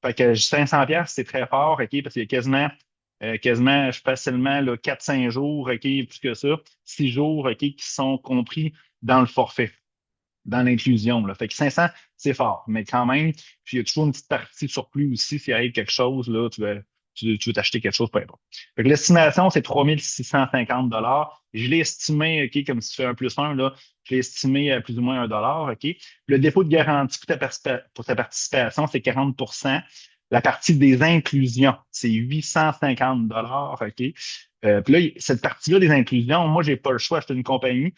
Fait que 500 c'est très fort, OK, parce qu'il y a quasiment facilement là, 4-5 jours, OK, plus que ça, 6 jours, OK, qui sont compris dans le forfait, dans l'inclusion. Là. Fait que 500, c'est fort, mais quand même, puis il y a toujours une petite partie de surplus aussi s'il arrive quelque chose, là, tu veux t'acheter quelque chose, peu importe. Fait que l'estimation, c'est 3650 dollars. Je l'ai estimé, OK, comme si tu fais un plus un, là, je l'ai estimé à plus ou moins un dollar, OK. Le dépôt de garantie pour ta participation, c'est 40. La partie des inclusions, c'est 850 dollars, OK. Puis là, cette partie-là des inclusions, moi, j'ai pas le choix, c'est une compagnie,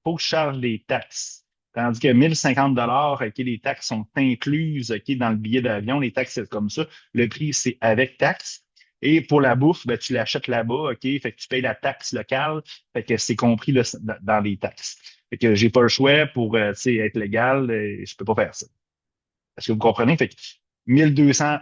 faut que je charge des taxes. Tandis que 1050 dollars, OK, les taxes sont incluses, OK, dans le billet d'avion. Les taxes, c'est comme ça. Le prix, c'est avec taxes. Et pour la bouffe, ben, tu l'achètes là-bas, OK? Fait que tu payes la taxe locale. Fait que c'est compris là, dans les taxes. Fait que j'ai pas le choix pour, tu sais, être légal. Je peux pas faire ça. Est-ce que vous comprenez? Fait que 1200,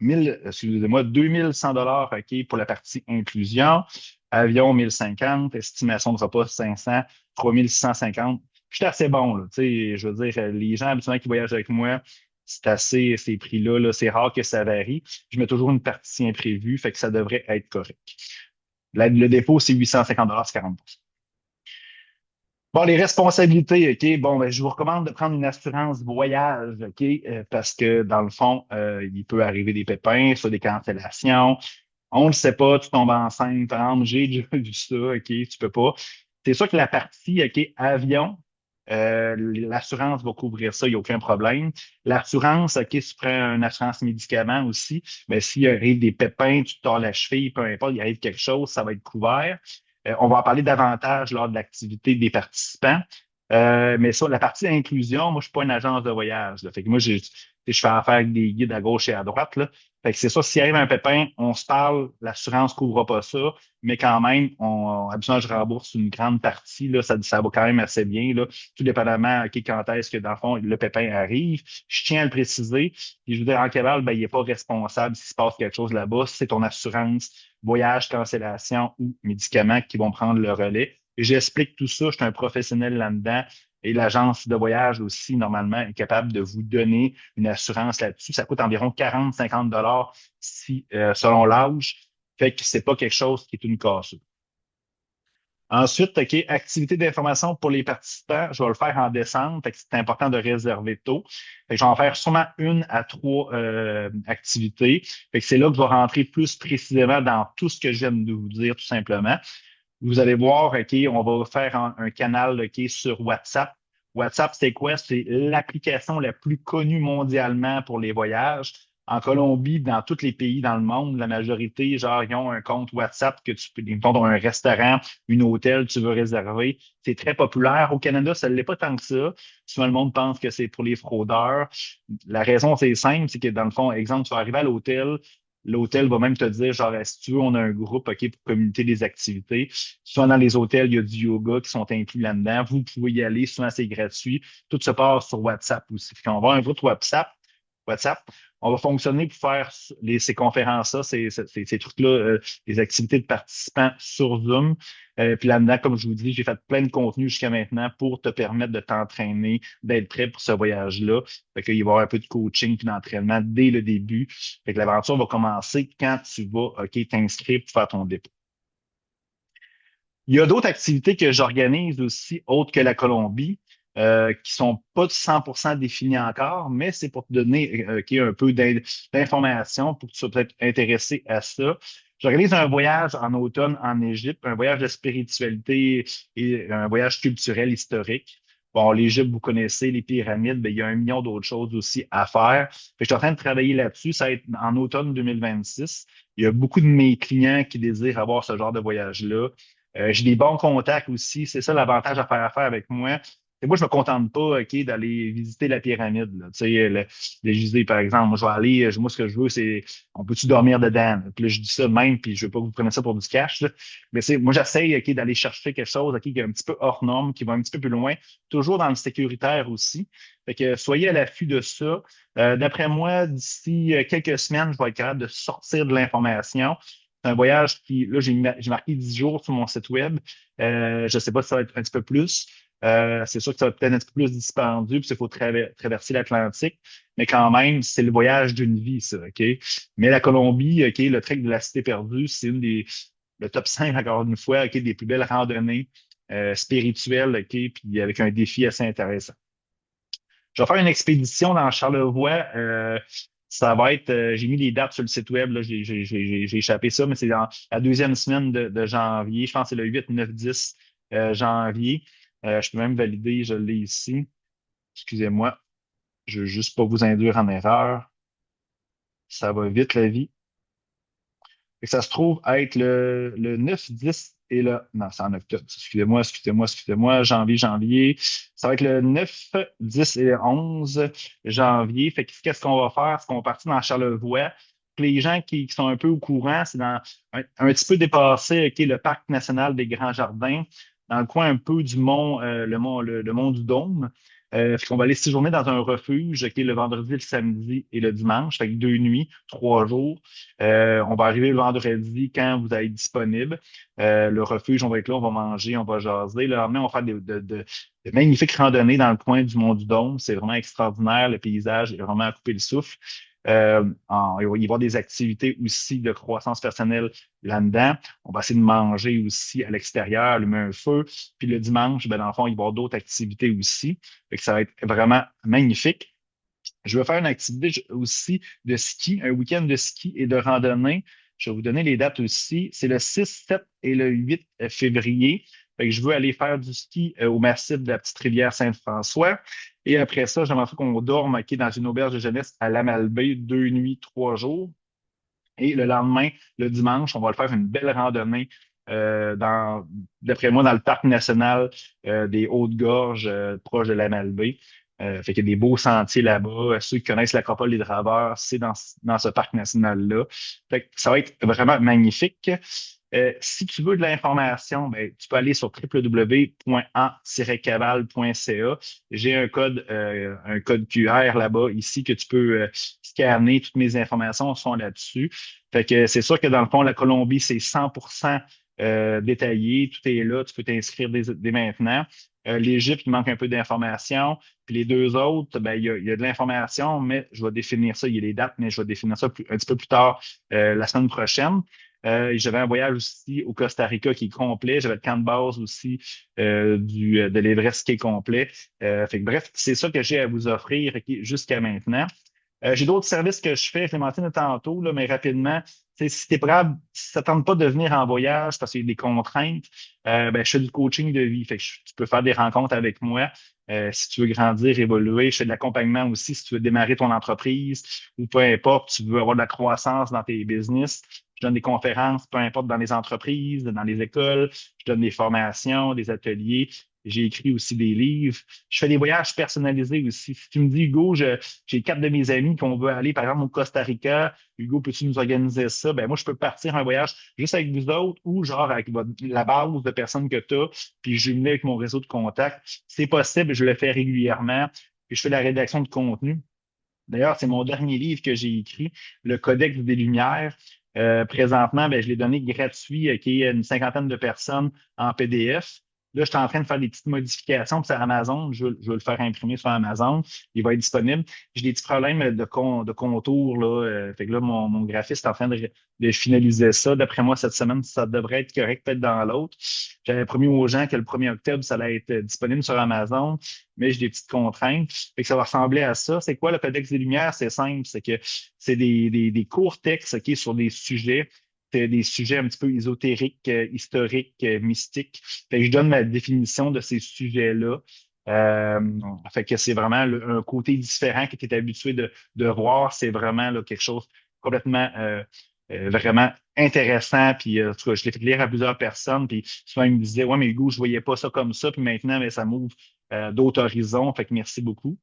1000, excusez-moi, 2100 dollars, OK, pour la partie inclusion. Avion, 1050. Estimation de repas, 500. 3650. Je suis assez bon, là. Tu sais, je veux dire, les gens habituellement qui voyagent avec moi, c'est assez, ces prix-là, là, c'est rare que ça varie. Je mets toujours une partie imprévue, fait que ça devrait être correct. Le dépôt, c'est 850 dollars, c'est 40. Bon, les responsabilités, OK. Bon, ben, je vous recommande de prendre une assurance voyage, OK, parce que dans le fond, il peut arriver des pépins, soit des cancellations. On ne le sait pas, tu tombes enceinte, par exemple, j'ai déjà vu ça, OK, tu peux pas. C'est sûr que la partie, OK, avion, l'assurance va couvrir ça, il n'y a aucun problème. L'assurance, OK, si tu prends une assurance médicaments aussi, mais s'il arrive des pépins, tu te tords la cheville, peu importe, il arrive quelque chose, ça va être couvert. On va en parler davantage lors de l'activité des participants. Mais sur la partie inclusion, moi, je suis pas une agence de voyage, là. Fait que moi, je fais affaire avec des guides à gauche et à droite, là. Fait que c'est ça, s'il arrive un pépin, on se parle, l'assurance couvre pas ça, mais quand même, habituellement, je rembourse une grande partie, là, ça va quand même assez bien, là, tout dépendamment, OK, quand est-ce que, dans le fond, le pépin arrive. Je tiens à le préciser. Puis je veux dire, en cavale, ben, il n'est pas responsable s'il se passe quelque chose là-bas. C'est ton assurance, voyage, cancellation ou médicaments qui vont prendre le relais. Et j'explique tout ça, je suis un professionnel là-dedans. Et l'agence de voyage aussi, normalement, est capable de vous donner une assurance là-dessus. Ça coûte environ 40-50 dollars si, selon l'âge. Fait que c'est pas quelque chose qui est une casse. Ensuite, OK, activité d'information pour les participants, je vais le faire en décembre, fait que c'est important de réserver tôt. Fait que je vais en faire sûrement une à trois activités. Fait que c'est là que je vais rentrer plus précisément dans tout ce que je viens de vous dire, tout simplement. Vous allez voir, OK, on va faire un canal, OK, sur WhatsApp. WhatsApp, c'est quoi? C'est l'application la plus connue mondialement pour les voyages. En Colombie, dans tous les pays dans le monde, la majorité, genre, ils ont un compte WhatsApp que tu peux, mettons, dans un restaurant, un hôtel, tu veux réserver. C'est très populaire. Au Canada, ça ne l'est pas tant que ça. Souvent, le monde pense que c'est pour les fraudeurs. La raison, c'est simple, c'est que dans le fond, exemple, tu vas arriver à l'hôtel, l'hôtel va même te dire, genre, si tu veux, on a un groupe, OK, pour communiquer des activités. Souvent, dans les hôtels, il y a du yoga qui sont inclus là-dedans. Vous pouvez y aller. Souvent, c'est gratuit. Tout se passe sur WhatsApp aussi. Puis, on va avoir un groupe WhatsApp, on va fonctionner pour faire ces conférences-là, ces trucs-là, les activités de participants sur Zoom. Puis là-dedans, comme je vous dis, j'ai fait plein de contenu jusqu'à maintenant pour te permettre de t'entraîner, d'être prêt pour ce voyage-là. Fait qu'il va y avoir un peu de coaching puis d'entraînement dès le début. Fait que l'aventure va commencer quand tu vas, OK, t'inscrire pour faire ton dépôt. Il y a d'autres activités que j'organise aussi, autres que la Colombie, qui sont pas 100% définies encore, mais c'est pour te donner un peu d'informations pour que tu sois peut-être intéressé à ça. J'organise un voyage en automne en Égypte, un voyage de spiritualité et un voyage culturel historique. Bon, l'Égypte, vous connaissez, les pyramides, ben, il y a un million d'autres choses aussi à faire. Je suis en train de travailler là-dessus. Ça va être en automne 2026. Il y a beaucoup de mes clients qui désirent avoir ce genre de voyage-là. J'ai des bons contacts aussi. C'est ça l'avantage à faire affaire avec moi. Et moi, je me contente pas, OK, d'aller visiter la pyramide, là. Tu sais, le Gizeh, par exemple. Moi, je vais aller, moi, ce que je veux, c'est, on peut-tu dormir dedans, là? Puis là, je dis ça de même, puis je veux pas que vous preniez ça pour du cash, là. Mais c'est, moi, j'essaye, OK, d'aller chercher quelque chose, OK, qui est un petit peu hors norme, qui va un petit peu plus loin, toujours dans le sécuritaire aussi. Fait que soyez à l'affût de ça. D'après moi, d'ici quelques semaines, je vais être capable de sortir de l'information. C'est un voyage qui, là, j'ai marqué 10 jours sur mon site web. Je ne sais pas si ça va être un petit peu plus. C'est sûr que ça va peut-être un petit peu plus dispendieux, puis il faut traverser l'Atlantique. Mais quand même, c'est le voyage d'une vie, ça, OK? Mais la Colombie, OK, le trek de la Cité perdue, c'est le top 5, encore une fois, OK, des plus belles randonnées spirituelles, OK, puis avec un défi assez intéressant. Je vais faire une expédition dans Charlevoix Ça va être, j'ai mis les dates sur le site web, là, j'ai échappé ça, mais c'est dans la deuxième semaine de janvier. Je pense que c'est le 8, 9, 10 janvier. Je peux même valider, je l'ai ici. Excusez-moi, je veux juste pas vous induire en erreur. Ça va vite, la vie. Fait que ça se trouve être le 9, 10 et le... Non, c'est en octobre. Excusez-moi. Janvier. Ça va être le 9, 10 et 11 janvier. Fait que qu'est-ce qu'on va faire? C'est qu'on va partir dans Charlevoix. Les gens qui sont un peu au courant, c'est dans un petit peu dépassé, OK, le parc national des Grands Jardins, dans le coin un peu du mont, le mont du Dôme. Fait qu'on va aller séjourner dans un refuge, OK, le vendredi, le samedi et le dimanche. Fait que 2 nuits, 3 jours. On va arriver le vendredi quand vous allez être disponible. Le refuge, on va être là, on va manger, on va jaser. Le lendemain, on va faire de magnifiques randonnées dans le coin du Mont du Dôme. C'est vraiment extraordinaire. Le paysage est vraiment à couper le souffle. Il va y avoir des activités aussi de croissance personnelle là-dedans. On va essayer de manger aussi à l'extérieur, allumer un feu. Puis le dimanche, ben, dans le fond, il va y avoir d'autres activités aussi. Fait que ça va être vraiment magnifique. Je vais faire une activité aussi de ski, un week-end de ski et de randonnée. Je vais vous donner les dates aussi. C'est le 6, 7 et le 8 février. Fait que je veux aller faire du ski au massif de la petite rivière Saint-François. Et après ça, j'aimerais qu'on dorme dans une auberge de jeunesse à Lamalbaie, 2 nuits, 3 jours. Et le lendemain, le dimanche, on va le faire une belle randonnée d'après moi, dans le parc national des Hautes-Gorges, proche de la Malbaie. Fait qu'il y a des beaux sentiers là-bas. Ceux qui connaissent l'Acropole des Draveurs, c'est dans ce parc national-là. Fait que ça va être vraiment magnifique. Si tu veux de l'information, ben, tu peux aller sur www.en-caval.ca. J'ai un code QR là-bas, ici, que tu peux scanner. Toutes mes informations sont là-dessus. Fait que c'est sûr que dans le fond, la Colombie, c'est 100% détaillé. Tout est là. Tu peux t'inscrire dès maintenant. L'Égypte, il manque un peu d'informations. Puis les deux autres, ben, il y a de l'information, mais je vais définir ça. Il y a les dates, mais je vais définir ça un petit peu plus tard la semaine prochaine. J'avais un voyage aussi au Costa Rica qui est complet. J'avais le camp de base aussi de l'Everest qui est complet. Fait que, bref, c'est ça que j'ai à vous offrir jusqu'à maintenant. J'ai d'autres services que je fais, je l'ai mentionné tantôt, là, mais rapidement, si t'es prêt, si ça ne tente pas de venir en voyage parce qu'il y a des contraintes, ben, je fais du coaching de vie. Fait que tu peux faire des rencontres avec moi. Si tu veux grandir, évoluer, je fais de l'accompagnement aussi si tu veux démarrer ton entreprise ou peu importe, tu veux avoir de la croissance dans tes business. Je donne des conférences, peu importe, dans les entreprises, dans les écoles. Je donne des formations, des ateliers. J'ai écrit aussi des livres. Je fais des voyages personnalisés aussi. Si tu me dis, Hugo, j'ai 4 de mes amis qu'on veut aller, par exemple, au Costa Rica. Hugo, peux-tu nous organiser ça? Ben, moi, je peux partir un voyage juste avec vous autres ou genre avec la base de personnes que tu as, puis je venais avec mon réseau de contacts. C'est possible, je le fais régulièrement. Puis je fais la rédaction de contenu. D'ailleurs, c'est mon dernier livre que j'ai écrit, Le Codex des Lumières. Présentement, ben, je l'ai donné gratuit qui est une cinquantaine de personnes en PDF. Là, je suis en train de faire des petites modifications puis c'est Amazon. Je veux le faire imprimer sur Amazon. Il va être disponible. J'ai des petits problèmes de contour. Là. Fait que là, mon graphiste est en train de finaliser ça. D'après moi, cette semaine, ça devrait être correct peut-être dans l'autre. J'avais promis aux gens que le 1er octobre, ça allait être disponible sur Amazon, mais j'ai des petites contraintes. Fait que ça va ressembler à ça. C'est quoi le Codex des Lumières? C'est simple, c'est que c'est des courts textes sur des sujets. C'est des sujets un petit peu ésotériques, historiques, mystiques. Fait que je donne ma définition de ces sujets-là. Euh, Fait que c'est vraiment un côté différent que tu es habitué de voir. C'est vraiment là, quelque chose complètement vraiment intéressant. Puis en tout cas, je l'ai fait lire à plusieurs personnes. Puis souvent, ils me disaient, ouais, mais Hugo, je voyais pas ça comme ça. Puis maintenant, mais ça m'ouvre d'autres horizons. Fait que merci beaucoup.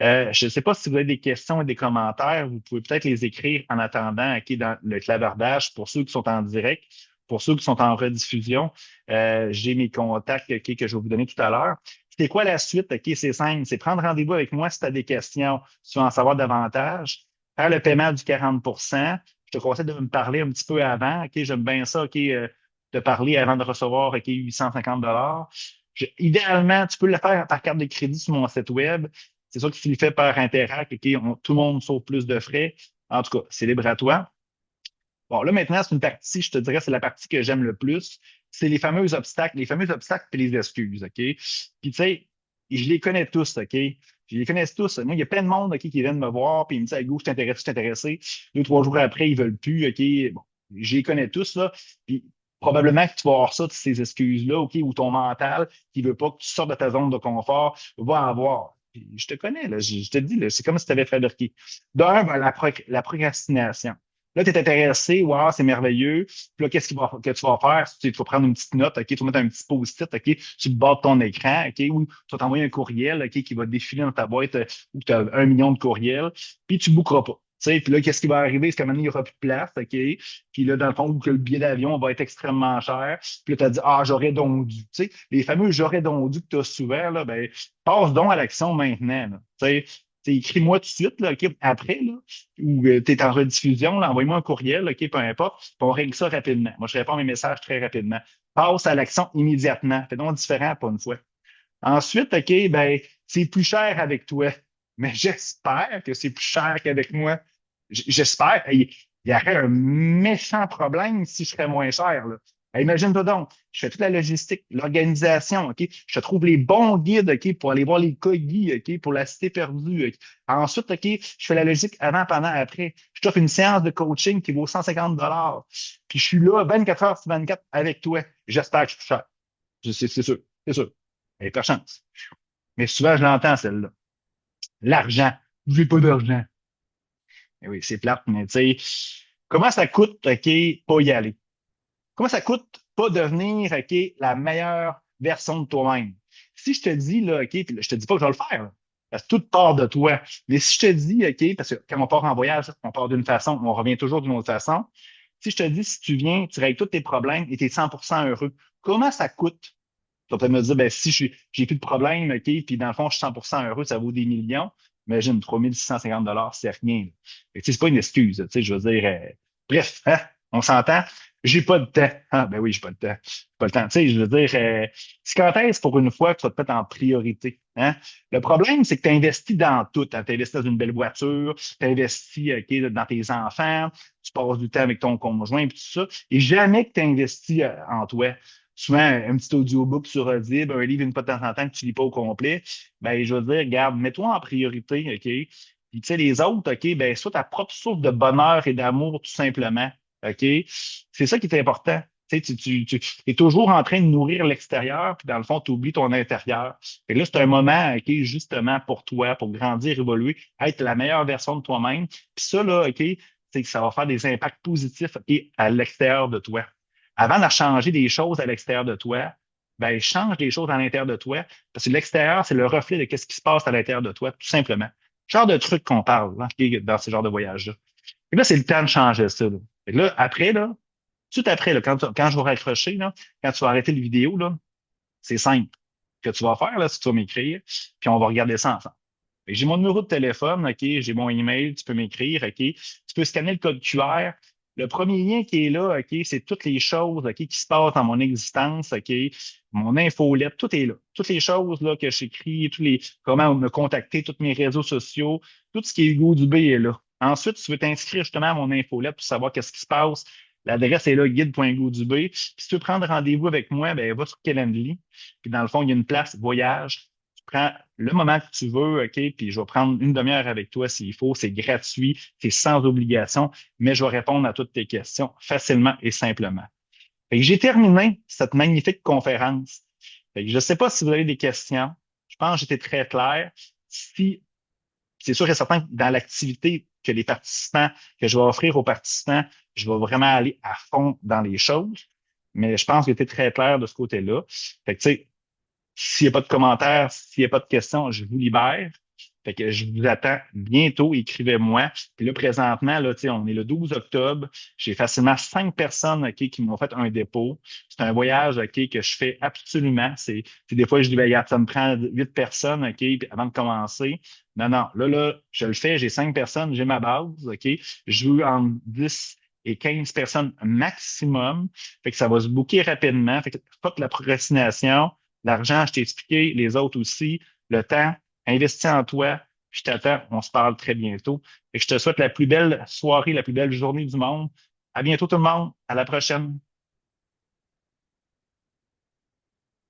Je ne sais pas si vous avez des questions et des commentaires. Vous pouvez peut-être les écrire en attendant dans le clavardage pour ceux qui sont en direct. Pour ceux qui sont en rediffusion, j'ai mes contacts que je vais vous donner tout à l'heure. C'est quoi la suite? C'est simple. C'est prendre rendez-vous avec moi si tu as des questions, si tu veux en savoir davantage. Faire le paiement du 40. Je te conseille de me parler un petit peu avant. J'aime bien ça. De parler avant de recevoir 850 $. Idéalement, tu peux le faire par carte de crédit sur mon site web. C'est sûr que tu le fais par Interact, tout le monde sauve plus de frais. En tout cas, c'est libre à toi. Bon, là, maintenant, c'est une partie, je te dirais, c'est la partie que j'aime le plus. C'est les fameux obstacles puis les excuses, OK? Puis, tu sais, je les connais tous, OK? Puis ils les connaissent tous. Moi, il y a plein de monde, OK, qui viennent me voir, puis ils me disent, hey, go, je suis intéressé. 2, 3 jours après, ils veulent plus, OK. Bon, je les connais tous, là. Puis probablement que tu vas avoir ça, ces excuses-là, OK, ou ton mental qui veut pas que tu sortes de ta zone de confort, va avoir. Puis je te connais, là, je te dis, là, c'est comme si tu avais fabriqué. D'un, ben, la procrastination. Là, tu es intéressé, wow, c'est merveilleux. Puis là, que tu vas faire? Tu vas prendre une petite note, OK, tu vas mettre un petit post-it, OK, sur le bord de ton écran, OK, ou tu vas t'envoyer un courriel, OK, qui va défiler dans ta boîte où tu as 1 million de courriels, puis tu ne bookeras pas. Tu sais, puis là, qu'est-ce qui va arriver? C'est qu'à un moment donné, il n'y aura plus de place, OK? Puis là, dans le fond, que le billet d'avion va être extrêmement cher. Puis là, tu as dit, ah, j'aurais donc dû. Tu sais, les fameux j'aurais donc dû que tu as souvent, là, ben, passe donc à l'action maintenant. Là. Tu sais, écris-moi tout de suite, là, OK, après, là, ou tu es en rediffusion, là, envoie-moi un courriel, OK, peu importe, puis on règle ça rapidement. Moi, je réponds à mes messages très rapidement. Passe à l'action immédiatement. Fais donc différent, pas une fois. Ensuite, OK, ben, c'est plus cher avec toi. Mais j'espère que c'est plus cher qu'avec moi. J'espère. Il y aurait un méchant problème si je serais moins cher, là. Imagine-toi donc, je fais toute la logistique, l'organisation, OK? Je te trouve les bons guides, OK, pour aller voir les colis, OK, pour la cité perdue. OK? Ensuite, OK, je fais la logistique avant, pendant, après. Je t'offre une séance de coaching qui vaut 150 $. Puis je suis là 24 heures sur 24 avec toi. J'espère que je suis plus cher. C'est sûr, c'est sûr. Il n'y a pas de chance. Mais souvent, je l'entends, celle-là. L'argent. J'ai pas d'argent. Eh oui, c'est plate, mais tu sais, comment ça coûte, OK, pas y aller? Comment ça coûte pas devenir, OK, la meilleure version de toi-même? Si je te dis, là, OK, puis là, je te dis pas que je vais le faire, là, parce que tout part de toi. Mais si je te dis, OK, parce que quand on part en voyage, on part d'une façon, on revient toujours d'une autre façon. Si je te dis, si tu viens, tu règles tous tes problèmes et tu es 100% heureux, comment ça coûte? Tu vas peut-être me dire, ben, si j'ai plus de problème, OK, puis dans le fond, je suis 100% heureux, ça vaut des millions. Imagine, 3650 $, c'est rien. Fait que, tu sais, c'est pas une excuse, tu sais, je veux dire, bref, hein, on s'entend? J'ai pas de temps. Ah, ben oui, j'ai pas de temps. J'ai pas le temps. Tu sais, je veux dire, c'est quand est-ce pour une fois que tu vas te mettre en priorité? Hein? Le problème, c'est que tu investis dans tout. Tu investis dans une belle voiture, tu investis OK, dans tes enfants, tu passes du temps avec ton conjoint, et tout ça. Et jamais que tu investis en toi souvent un petit audiobook sur Audible, un livre une fois de temps en temps que tu lis pas au complet, ben, je veux dire, regarde, mets-toi en priorité, OK? Puis, tu sais, les autres, OK, ben, soit ta propre source de bonheur et d'amour, tout simplement, OK? C'est ça qui est important. Tu sais, tu es toujours en train de nourrir l'extérieur, puis dans le fond, tu oublies ton intérieur. Et là, c'est un moment, OK, justement pour toi, pour grandir, évoluer, être la meilleure version de toi-même. Puis ça, là, OK, c'est que ça va faire des impacts positifs, OK, à l'extérieur de toi avant de changer des choses à l'extérieur de toi, ben, change des choses à l'intérieur de toi, parce que l'extérieur, c'est le reflet de ce qui se passe à l'intérieur de toi, tout simplement. Genre de truc qu'on parle là, dans ce genre de voyage-là. Et là, c'est le temps de changer ça. Là, et là après, là, tout après, là, quand je vais raccrocher, là, quand tu vas arrêter le vidéo, là, c'est simple. Ce que tu vas faire, là, c'est que tu vas m'écrire, puis on va regarder ça ensemble. J'ai mon numéro de téléphone, OK, j'ai mon email, tu peux m'écrire, OK. Tu peux scanner le code QR. Le premier lien qui est là, OK, c'est toutes les choses, OK, qui se passent dans mon existence, OK. Mon infolette, tout est là. Toutes les choses là, que j'écris, comment me contacter, tous mes réseaux sociaux, tout ce qui est Hugo Dubé est là. Ensuite, tu veux t'inscrire justement à mon infolette pour savoir qu'est-ce qui se passe. L'adresse est là, guide.godubé. Puis si tu veux prendre rendez-vous avec moi, ben, va sur Calendly. Puis dans le fond, il y a une place voyage. Tu prends le moment que tu veux, OK, puis je vais prendre une demi-heure avec toi s'il faut. C'est gratuit, c'est sans obligation, mais je vais répondre à toutes tes questions facilement et simplement. Fait que j'ai terminé cette magnifique conférence. Fait que je ne sais pas si vous avez des questions. Je pense que j'étais très clair. Si, c'est sûr et certain que dans l'activité que les participants, que je vais offrir aux participants, je vais vraiment aller à fond dans les choses. Mais je pense que j'étais très clair de ce côté-là. Fait que, tu sais, s'il n'y a pas de commentaires, s'il n'y a pas de questions, je vous libère. Fait que je vous attends bientôt. Écrivez-moi. Puis là, présentement, là, on est le 12 octobre. J'ai facilement 5 personnes qui m'ont fait un dépôt. C'est un voyage que je fais absolument. C'est des fois, je dis, ben, regarde, ça me prend 8 personnes avant de commencer. Non, non. Là, je le fais. J'ai 5 personnes. J'ai ma base. Je veux en 10 et 15 personnes maximum. Fait que ça va se booker rapidement. Fait que pas de la procrastination. L'argent, je t'ai expliqué, les autres aussi, le temps, investis en toi, je t'attends, on se parle très bientôt. Et je te souhaite la plus belle soirée, la plus belle journée du monde. À bientôt tout le monde, à la prochaine.